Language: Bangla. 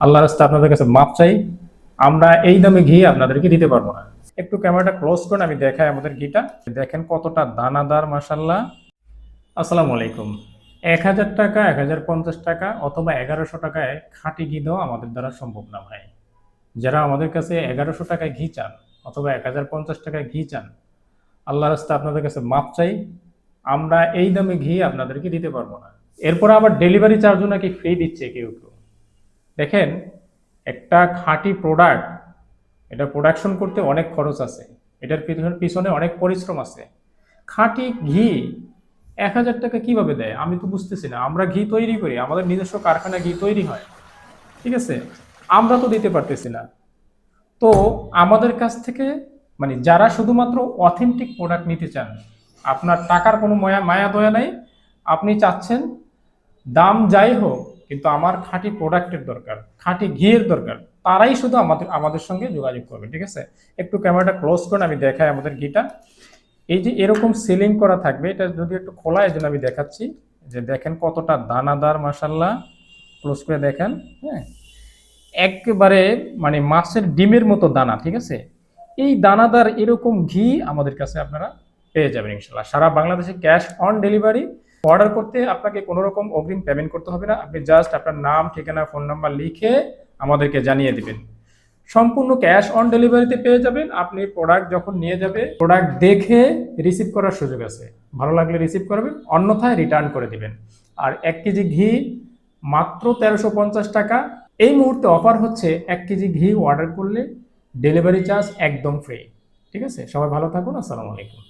আল্লাহর রাস্তায় আপনাদের কাছে মাপ চাই। আমরা এই দামে ঘি আপনাদেরকে দিতে পারবো না। একটু ক্যামেরাটা ক্লোজ করুন, আমি দেখাই আমাদের ঘিটা। দেখেন কতটা দানাদার, মাশাআল্লাহ। আসসালামু আলাইকুম। ১,০০০ টাকা, ১,০৫০ টাকা অথবা ১১০০ টাকায় খাঁটি ঘি দেওয়া আমাদের দ্বারা সম্ভব না ভাই। যারা আমাদের কাছে ১১০০ টাকায় ঘি চান অথবা ১,০৫০ টাকায় ঘি চান, আল্লাহর রাস্তায় আপনাদের কাছে মাপ চাই। আমরা এই দামে ঘি আপনাদেরকে দিতে পারবো না। এরপর আবার ডেলিভারি চার্জও নাকি ফ্রি দিচ্ছে কেউ কেউ। দেখেন, একটা খাঁটি প্রোডাক্ট, এটা প্রোডাকশন করতে অনেক খরচ আছে, এটার পিছনে অনেক পরিশ্রম আছে। খাঁটি ঘি ১,০০০ টাকা কিভাবে দেয় আমি তো বুঝতেছি না। আমরা ঘি তৈরি করি, আমাদের নিজস্ব কারখানায় ঘি তৈরি হয়, ঠিক আছে, আমরা তো দিতে পারতেছি না। তো আমাদের কাছ থেকে, মানে যারা শুধুমাত্র অথেন্টিক প্রোডাক্ট নিতে চান, আপনার টাকার কোনো মায়া মায়া দয়া নাই, আপনি চাচ্ছেন দাম যাই হোক কিন্তু আমার খাঁটি প্রোডাক্টের দরকার, খাঁটি ঘিয়ের দরকার, তারাই শুধু আমাদের আমাদের সঙ্গে যোগাযোগ করবে, ঠিক আছে। একটু ক্যামেরাটা ক্লোজ করুন, আমি দেখাই আমাদের ঘিটা। এই যে এরকম সিলিং করা থাকবে, এটা যদি একটু খোলা, এই জন্য আমি দেখাচ্ছি। যে দেখেন কতটা দানাদার, মাশাআল্লাহ। ক্লোজ করে দেখেন। হ্যাঁ, একেবারে মানে মাছের ডিমের মতো দানা, ঠিক আছে। এই দানাদার এরকম ঘি আমাদের কাছে আপনারা পেয়ে যাবেন ইনশাল্লাহ। সারা বাংলাদেশে ক্যাশ অন ডেলিভারি। অর্ডার করতে আপনাকে কোনো রকম অগ্রিম পেমেন্ট করতে হবে না। আপনি জাস্ট আপনার নাম, ঠিকানা, ফোন নাম্বার লিখে আমাদেরকে জানিয়ে দিবেন। সম্পূর্ণ ক্যাশ অন ডেলিভারিতে পেয়ে যাবেন। আপনি প্রোডাক্ট যখন নিয়ে যাবে, প্রোডাক্ট দেখে রিসিভ করার সুযোগ আছে। ভালো লাগলে রিসিভ করবেন, অন্যথায় রিটার্ন করে দিবেন। আর ১ কেজি ঘি মাত্র ১৩৫০ টাকা। এই মুহূর্তে অফার হচ্ছে, ১ কেজি ঘি অর্ডার করলে ডেলিভারি চার্জ একদম ফ্রি। ঠিক আছে, সবাই ভালো থাকুন। আসসালামু আলাইকুম।